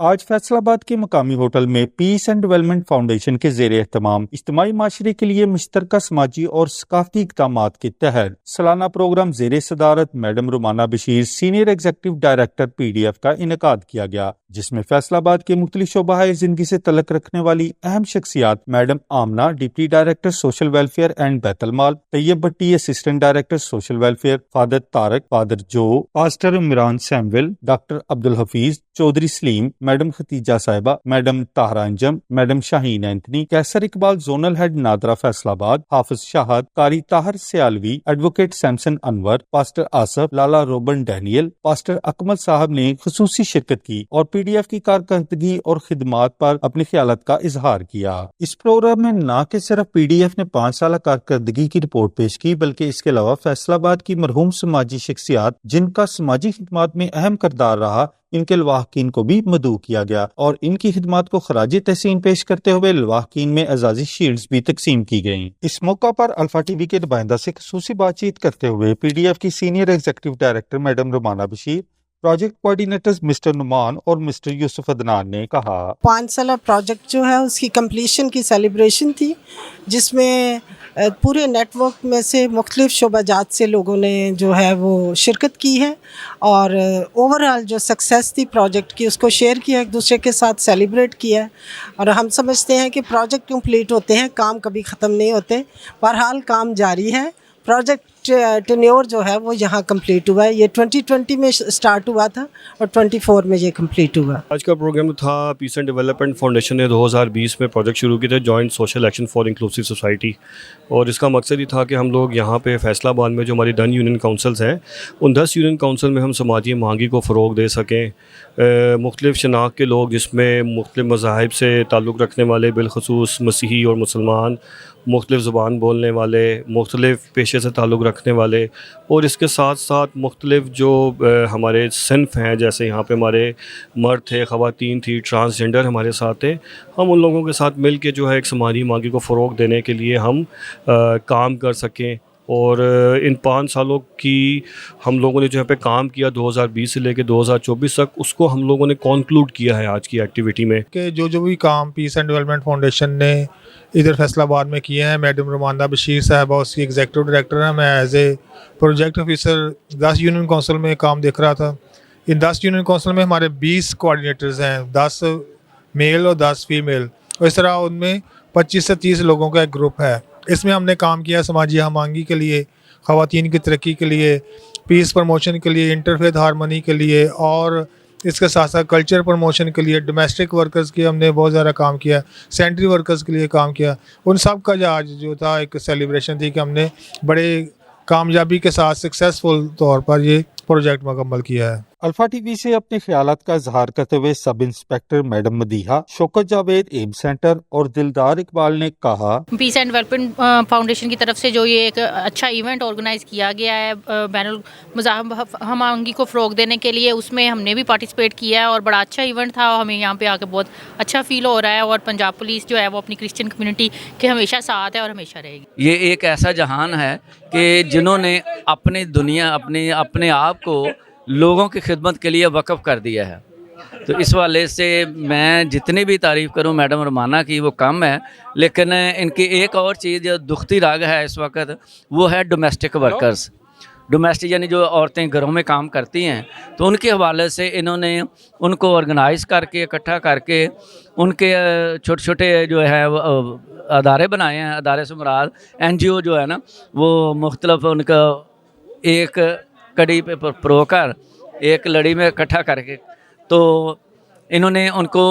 आज फैसलाबाद के मकामी होटल में पीस एंड डेवलपमेंट फाउंडेशन के ज़ेरे एहतमाम इज्तिमाई माशरे के लिए मुश्तरका समाजी और सकाफती इक़दामात के तहत सालाना प्रोग्राम ज़ेरे सदारत madam Rumana Bashir senior executive director PDF का इनेकाद किया गया, जिसमें फैसलाबाद के मुख्तलिफ शोबाए जिंदगी से तल्लुक़ रखने वाली अहम शख्सियात madam Amna deputy director social welfare and Baitul Maal, Tayyab Bhatti assistant director social welfare, father Tariq, father Joe, pastor Imran Samuel, doctor Abdul Hafeez, Chaudhry Saleem, madam Khatija Sahiba, madam Tahira Anjum, madam Shaheen Anthony, Qaiser Iqbal zonal head NADRA Faisalabad, Hafiz Shahid, Qari Tahir Sialvi, advocate Samson Anwar, pastor Asif, Lala Robin Daniel, pastor Akmal sahab ने खुसूसी शिरकत की और PDF की कारकर्दगी और खिदमात पर अपने ख्यालात का इजहार किया। इस प्रोग्राम में न के सिर्फ PDF ने 5 साल कारकर्दगी की रिपोर्ट पेश की, बल्कि इसके अलावा फैसलाबाद की मरहूम समाजी शख्सियात जिनका समाजी खिदमात में अहम किरदार रहा, इनके लवाहकीन को भी मदऊ किया गया और इनकी खिदमात को खराज तहसीन पेश करते हुए लवाहकीन में एजाजी शील्ड्स भी तकसीम की गयी। इस मौका पर अल्फा TV के नुमाइंदा से खसूसी बातचीत करते हुए PDF की senior executive director madam Rumana Bashir, project coordinators mister Numan और मिस्टर यूसुफ अदनान ने कहा, 5 साल प्रोजेक्ट जो है उसकी कंप्लीशन की सेलिब्रेशन थी, जिसमें पूरे नेटवर्क में से मुख्तलिफ शोबाजात से लोगों ने जो है वो शिरकत की है और ओवरऑल जो सक्सेस थी प्रोजेक्ट की उसको शेयर किया, एक दूसरे के साथ सेलिब्रेट किया। और हम समझते हैं कि प्रोजेक्ट कंप्लीट होते हैं, काम कभी ख़त्म नहीं होते, बहरहाल काम जारी है। प्रोजेक्ट टेन्योर जो है वो यहाँ कंप्लीट हुआ है, ये 2020 में स्टार्ट हुआ था और 24 में ये कंप्लीट हुआ। आज का प्रोग्राम था पीस एंड डेवलपमेंट फाउंडेशन ने 2020 में प्रोजेक्ट शुरू किए थे, joint social action for inclusive society, और इसका मकसद ही था कि हम लोग यहाँ पे फैसलाबाद में जो हमारी 10 यूनियन काउंसिल्स हैं, उन 10 यूनियन काउंसिल में हम समाजी मांगी को फ़रोग दे सकें। मुख्तलिफ़ शनाख्त के लोग जिसमें मुख्तलिफ़ मज़ाहिब से ताल्लुक़ रखने वाले, बिलखसूस मसीही और मुसलमान, मुख्तलिफ़ ज़ुबान बोलने वाले, मुख्तलिफ़ पेशे से ताल्लुक़ रखने वाले, और इसके साथ साथ मुख्तलिफ़ जो हमारे सिन्फ़ हैं, जैसे यहाँ पे हमारे मर्द थे, ख़वातीन थी, ट्रांसजेंडर हमारे साथ थे, हम उन लोगों के साथ मिल के जो है एक समाजी मांगी को फ़रोग देने के लिए हम काम कर सकें। और इन 5 सालों की हम लोगों ने जो है पे काम किया 2020 से लेकर 2024 तक, उसको हम लोगों ने कॉन्क्लूड किया है आज की एक्टिविटी में कि जो भी काम पीस एंड डेवलपमेंट फाउंडेशन ने इधर फैसलाबाद में किए हैं, मैडम रुमाना बशीर साहबा उसकी एग्जीक्यूटिव डायरेक्टर हैं, मैं as a project officer 10 union council में काम देख रहा था। इन 10 यूनियन काउंसिल में हमारे 20 कोऑर्डिनेटर्स हैं, 10 मेल और 10 फीमेल, और इस तरह उनमें 25 से 30 लोगों का एक ग्रुप है। इसमें हमने काम किया समाजी हमांगी के लिए, ख़वातीन की तरक्की के लिए, पीस प्रमोशन के लिए, इंटरफेथ हारमोनी के लिए, और इसके साथ साथ कल्चर प्रमोशन के लिए, डोमेस्टिक वर्कर्स के हमने बहुत ज़्यादा काम किया, सेंट्री वर्कर्स के लिए काम किया। उन सब का आज जो था एक सेलिब्रेशन थी कि हमने बड़े कामयाबी के साथ सक्सेसफुल तौर पर ये प्रोजेक्ट मुकम्मल किया है। अल्फा TV से अपने ख्यालात का इजहार करते हुए sub inspector madam Madiha, Shaukat Javed M centre और दिलदार इकबाल ने कहा, पीस एंड डेवलपमेंट फाउंडेशन की तरफ से जो ये एक अच्छा इवेंट ऑर्गेनाइज किया गया है बैनुल मज़ाहिब हमांगी को फ़रोग देने के लिए, उसमें हमने भी पार्टिसिपेट किया है और बड़ा अच्छा इवेंट था। हमें यहाँ पे आकर बहुत अच्छा फील हो रहा है और पंजाब पुलिस जो है वो अपनी क्रिश्चियन कम्युनिटी के हमेशा साथ है और हमेशा रहेगी। ये एक ऐसा जहान है कि जिन्होंने अपनी दुनिया अपने आप को लोगों की खिदमत के लिए वक़फ़ कर दिया है। तो इस वाले से मैं जितनी भी तारीफ़ करूं मैडम रुमाना की वो कम है, लेकिन इनकी एक और चीज़ जो दुखती राग है इस वक्त, वो है डोमेस्टिक वर्कर्स। डोमेस्टिक यानी जो औरतें घरों में काम करती हैं, तो उनके हवाले से इन्होंने उनको ऑर्गेनाइज़ करके इकट्ठा करके उनके छोटे छोटे जो है अदारे बनाए हैं। अदारे से मुराद NGO जो है ना, वो मुख्तलिफ उनका एक कड़ी पे परोकर एक लड़ी में इकट्ठा करके, तो इन्होंने उनको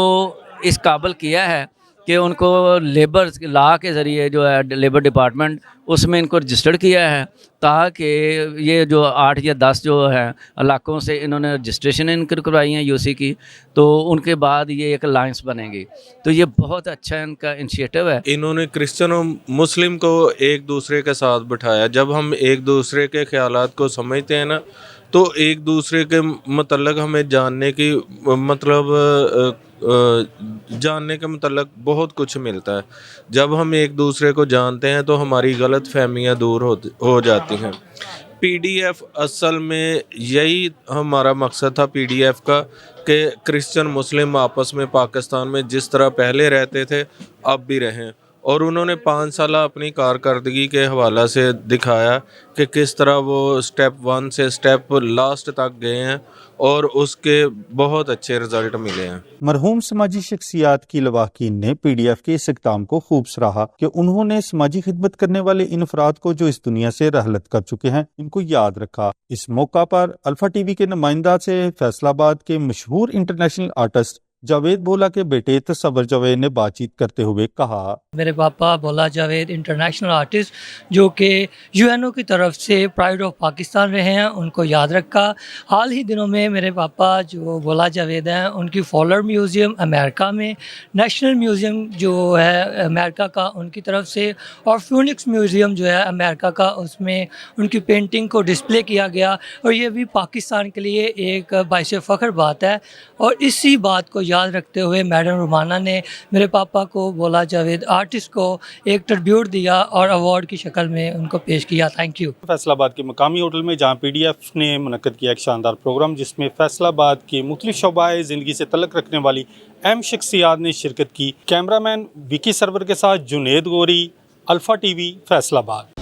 इस काबिल किया है कि उनको लेबर लॉ के ज़रिए जो है लेबर डिपार्टमेंट उसमें इनको रजिस्टर्ड किया है, ताकि ये जो 8 या 10 जो है इलाकों से इन्होंने रजिस्ट्रेशन इनकी करवाई है UC की, तो उनके बाद ये एक अलायंस बनेगी। तो ये बहुत अच्छा इनका इनिशिएटिव है। इन्होंने क्रिश्चियन और मुस्लिम को एक दूसरे के साथ बिठाया। जब हम एक दूसरे के ख्यालात को समझते हैं ना, तो एक दूसरे के मतलब हमें जानने की जानने के मतलब बहुत कुछ मिलता है। जब हम एक दूसरे को जानते हैं तो हमारी गलत फहमियाँ दूर हो जाती हैं। पीडीएफ असल में यही हमारा मकसद था पीडीएफ का, कि क्रिश्चियन मुस्लिम आपस में पाकिस्तान में जिस तरह पहले रहते थे अब भी रहें। और उन्होंने 5 साल अपनी कारकर्दगी के हवाला से दिखाया कि किस तरह वो स्टेप 1 से स्टेप लास्ट तक गए हैं और उसके बहुत अच्छे रिजल्ट मिले हैं। मरहूम समाजी शख्सियात की लवाहकीन ने पीडीएफ के इस इक़दाम को खूब सराहा कि उन्होंने समाजी खिदमत करने वाले इन अफराद को जो इस दुनिया से रहलत कर चुके हैं इनको याद रखा। इस मौका पर अल्फा टीवी के नुमाइंदा से फैसलाबाद के मशहूर इंटरनेशनल आर्टिस्ट जावेद भोला के बेटे तसव्वुर जावेद ने बातचीत करते हुए कहा, मेरे पापा भोला जावेद इंटरनेशनल आर्टिस्ट जो कि यूएनओ की तरफ से प्राइड ऑफ पाकिस्तान रहे हैं, उनको याद रखा। हाल ही दिनों में मेरे पापा जो भोला जावेद हैं उनकी फॉलर म्यूज़ियम अमेरिका में, नेशनल म्यूज़ियम जो है अमेरिका का उनकी तरफ से, और फ्यूनिक्स म्यूज़ियम जो है अमेरिका का, उसमें उनकी पेंटिंग को डिस्प्ले किया गया। और ये भी पाकिस्तान के लिए एक बाइस फ़ख्र बात है। और इसी बात को याद रखते हुए मैडम रुमाना ने मेरे पापा को भोला जावेद आर्टिस्ट को एक ट्रिब्यूट दिया और अवार्ड की शक्ल में उनको पेश किया। Thank you. फैसलाबाद के मकामी होटल में जहां पीडीएफ ने मुनक्कद किया एक शानदार प्रोग्राम जिसमें फैसलाबाद की मुख्तलिफ शोबाए ज़िंदगी से तल्लुक़ रखने वाली अहम शख्सियात ने शिरकत की। कैमरामैन विकी सरवर के साथ जुनेद गोरी, अल्फा टीवी, फैसलाबाद।